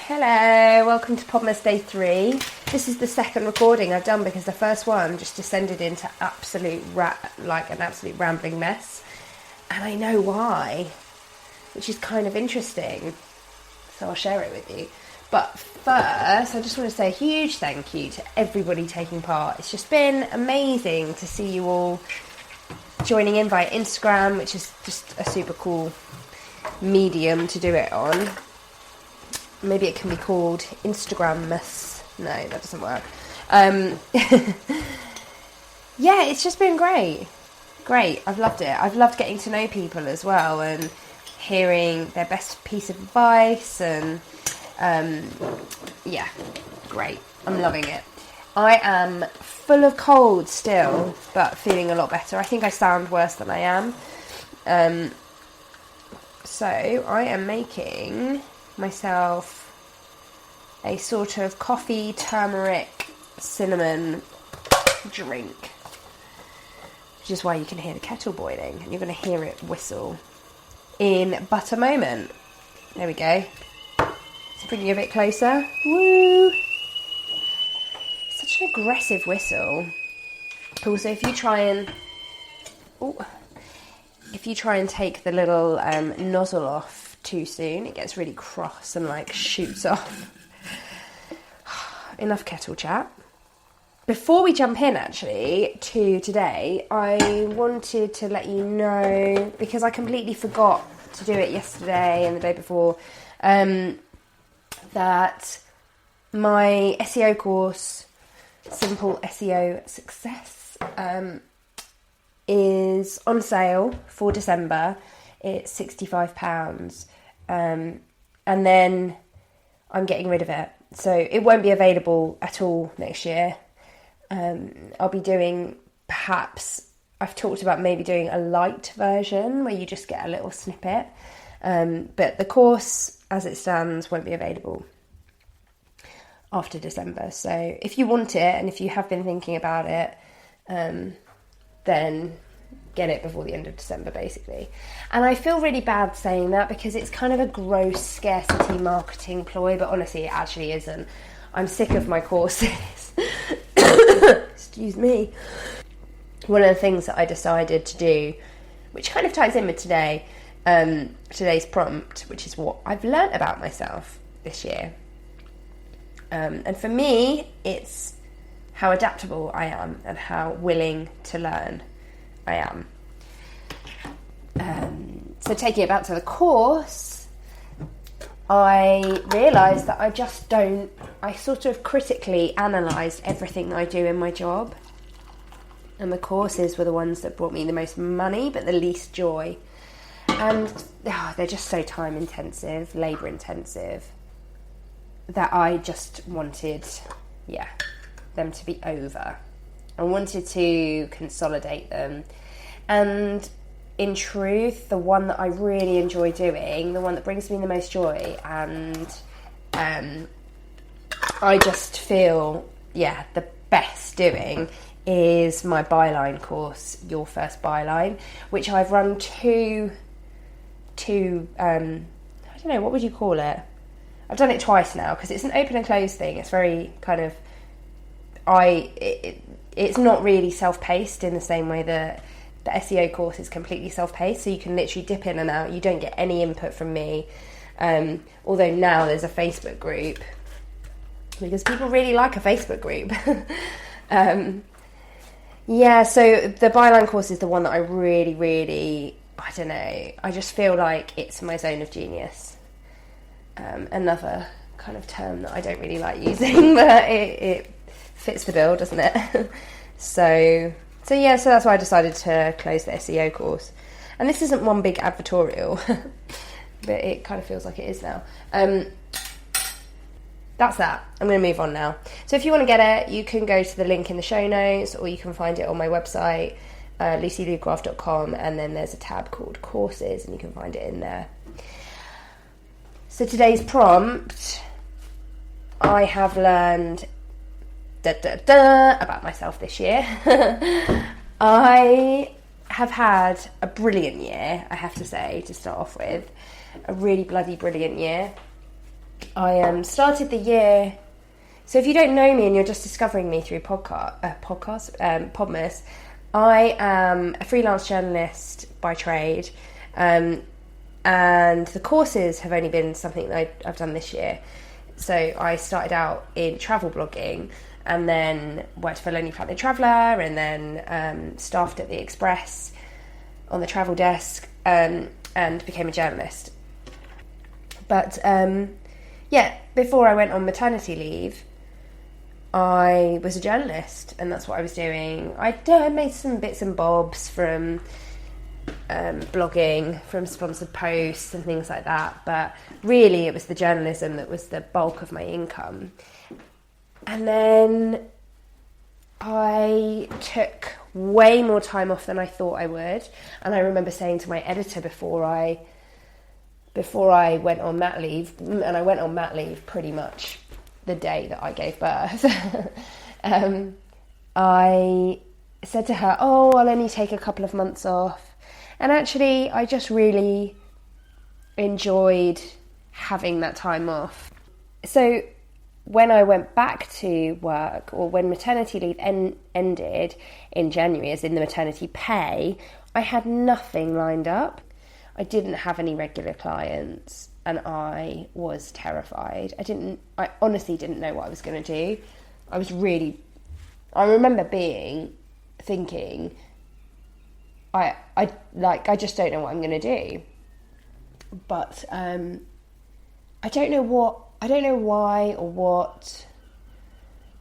Hello, welcome to Podmas Day 3. This is the second recording I've done because the first one just descended into an absolute rambling mess. And I know why, which is kind of interesting. So I'll share it with you. But first, I just want to say a huge thank you to everybody taking part. It's just been amazing to see you all joining in via Instagram, which is just a super cool medium to do it on. Maybe it can be called Instagrammas. No, that doesn't work. Yeah, it's just been great. I've loved it. I've loved getting to know people as well and hearing their best piece of advice and yeah, great. I'm loving it. I am full of cold still, but feeling a lot better. I think I sound worse than I am. So I am making myself a sort of coffee, turmeric, cinnamon drink, which is why you can hear the kettle boiling and you're going to hear it whistle in but a moment. There we go. Let's bring you a bit closer. Woo! Such an aggressive whistle. Also, if you try and take the little nozzle off too soon, it gets really cross and like shoots off. Enough kettle chat. Before we jump in actually to today, I wanted to let you know, because I completely forgot to do it yesterday and the day before, that my SEO course, Simple SEO Success, is on sale for December. It's £65, and then I'm getting rid of it, so it won't be available at all next year. I'll be doing, perhaps I've talked about maybe doing a light version where you just get a little snippet, but the course as it stands won't be available after December. So if you want it and if you have been thinking about it, then get it before the end of December, basically. And I feel really bad saying that because it's kind of a gross scarcity marketing ploy, but honestly it actually isn't. I'm sick of my courses. Excuse me. One of the things that I decided to do, which kind of ties in with today's prompt, which is what I've learnt about myself this year. And for me, it's how adaptable I am and how willing to learn I am. So taking it back to the course, I realised that I sort of critically analysed everything that I do in my job. And the courses were the ones that brought me the most money, but the least joy. And they're just so time intensive, labour intensive, that I just wanted, them to be over. I wanted to consolidate them. And in truth, the one that I really enjoy doing, the one that brings me the most joy, and I just feel, the best doing, is my byline course, Your First Byline, which I've run two I don't know, what would you call it? I've done it twice now, because it's an open and close thing. It's very kind of, it's not really self-paced in the same way that the SEO course is completely self-paced, so you can literally dip in and out. You don't get any input from me, although now there's a Facebook group, because people really like a Facebook group. So the byline course is the one that I really, really, I don't know, I just feel like it's my zone of genius. Another kind of term that I don't really like using, but it fits the bill, doesn't it? So that's why I decided to close the SEO course. And this isn't one big advertorial, but it kind of feels like it is now. That's that. I'm going to move on now. So if you want to get it, you can go to the link in the show notes, or you can find it on my website, lucylugraff.com, and then there's a tab called courses, and you can find it in there. So today's prompt, I have learned about myself this year. I have had a brilliant year, I have to say, to start off with. A really bloody brilliant year. started the year. So if you don't know me and you're just discovering me through Podmas, I am a freelance journalist by trade, and the courses have only been something that I've done this year. So I started out in travel blogging, and then worked for Lonely Planet Traveller, and then staffed at the Express on the travel desk, and became a journalist. But before I went on maternity leave, I was a journalist, and that's what I was doing. I made some bits and bobs from blogging, from sponsored posts and things like that, but really it was the journalism that was the bulk of my income. And then I took way more time off than I thought I would, and I remember saying to my editor before I went on mat leave, and I went on mat leave pretty much the day that I gave birth, I said to her, I'll only take a couple of months off. And actually, I just really enjoyed having that time off. So when I went back to work, or when maternity leave ended in January, as in the maternity pay, I had nothing lined up. I didn't have any regular clients, and I was terrified. I honestly didn't know what I was going to do. I remember thinking, I just don't know what I'm going to do. But I don't know why or what,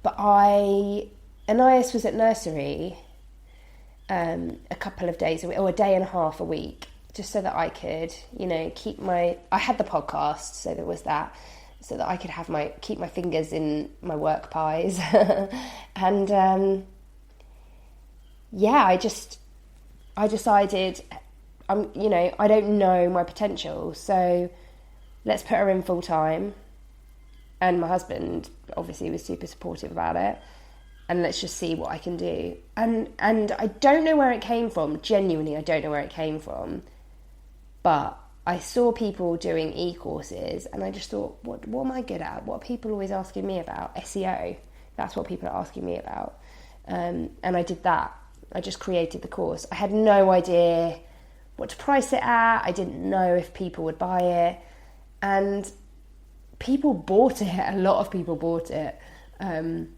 but Anais was at nursery a couple of days a week, or a day and a half a week, just so that I could, I had the podcast, so there was that, so that I could keep my fingers in my work pies. And I decided, I don't know my potential, so let's put her in full time. And my husband obviously was super supportive about it, and let's just see what I can do. And I don't know where it came from, genuinely I don't know where it came from, but I saw people doing e-courses, and I just thought, what am I good at? What are people always asking me about? SEO, that's what people are asking me about. And I did that. I just created the course. I had no idea what to price it at. I didn't know if people would buy it. And people bought it. A lot of people bought it. And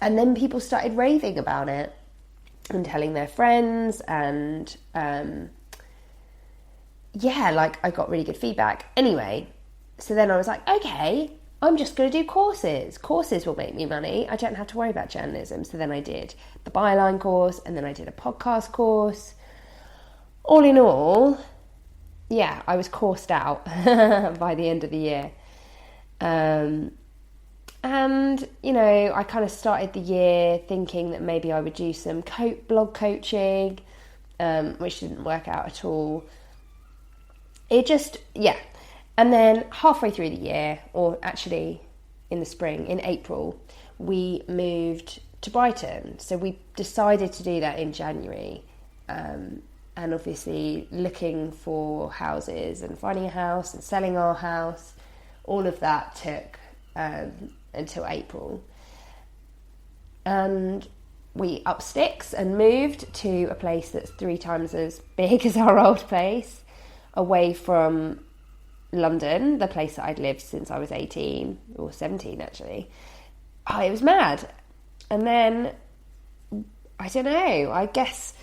then people started raving about it and telling their friends. And I got really good feedback. Anyway, so then I was like, okay, I'm just going to do courses. Courses will make me money. I don't have to worry about journalism. So then I did the Byline course, and then I did a podcast course. All in all, I was coursed out by the end of the year. And, I kind of started the year thinking that maybe I would do some blog coaching, which didn't work out at all. And then halfway through the year, or actually in the spring, in April, we moved to Brighton. So we decided to do that in January. And obviously looking for houses and finding a house and selling our house, all of that took until April. And we upped sticks and moved to a place that's 3 times as big as our old place, away from London, the place that I'd lived since I was 18 or 17 actually. It was mad. And then, I don't know, I guess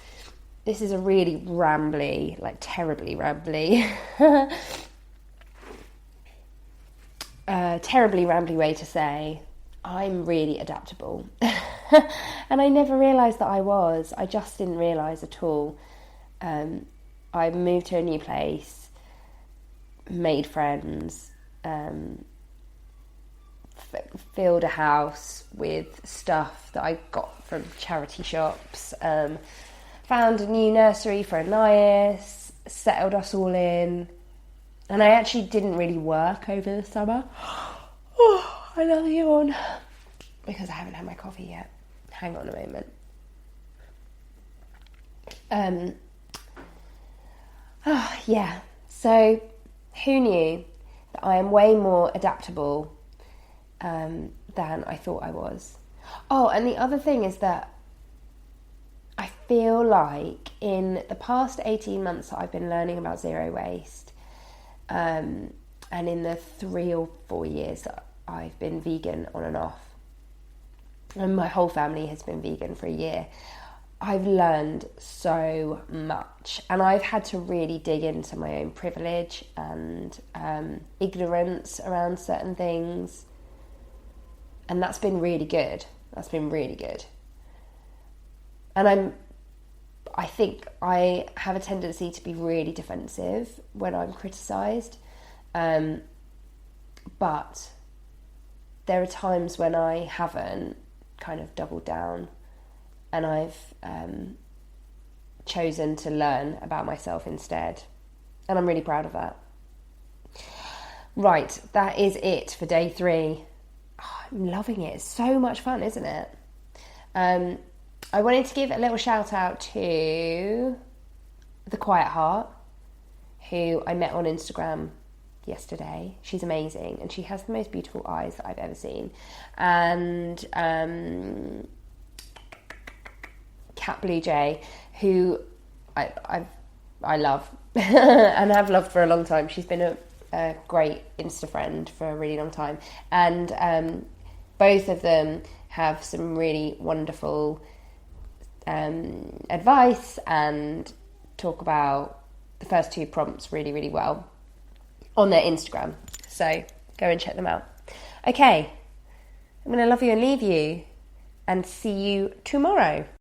this is a really rambly, terribly rambly, terribly rambly way to say I'm really adaptable. And I never realised that I was. I just didn't realise at all. I moved to a new place, made friends, filled a house with stuff that I got from charity shops, found a new nursery for Anais, settled us all in, and I actually didn't really work over the summer. Another yawn, because I haven't had my coffee yet. Hang on a moment. So who knew? that I am way more adaptable than I thought I was. Oh, and the other thing is that I feel like in the past 18 months that I've been learning about zero waste, and in the 3 or 4 years that I've been vegan on and off, and my whole family has been vegan for a year, I've learned so much, and I've had to really dig into my own privilege and ignorance around certain things, and that's been really good. That's been really good. And I think I have a tendency to be really defensive when I'm criticised, but there are times when I haven't kind of doubled down, and I've chosen to learn about myself instead, and I'm really proud of that. Right, that is it for day 3. Oh, I'm loving it. It's so much fun, isn't it? I wanted to give a little shout out to The Quiet Heart, who I met on Instagram yesterday. She's amazing, and she has the most beautiful eyes that I've ever seen. And Cat Blue Jay, who I love and have loved for a long time. She's been a great Insta friend for a really long time, and both of them have some really wonderful advice and talk about the first 2 prompts really, really well on their Instagram. So go and check them out. Okay, I'm going to love you and leave you and see you tomorrow.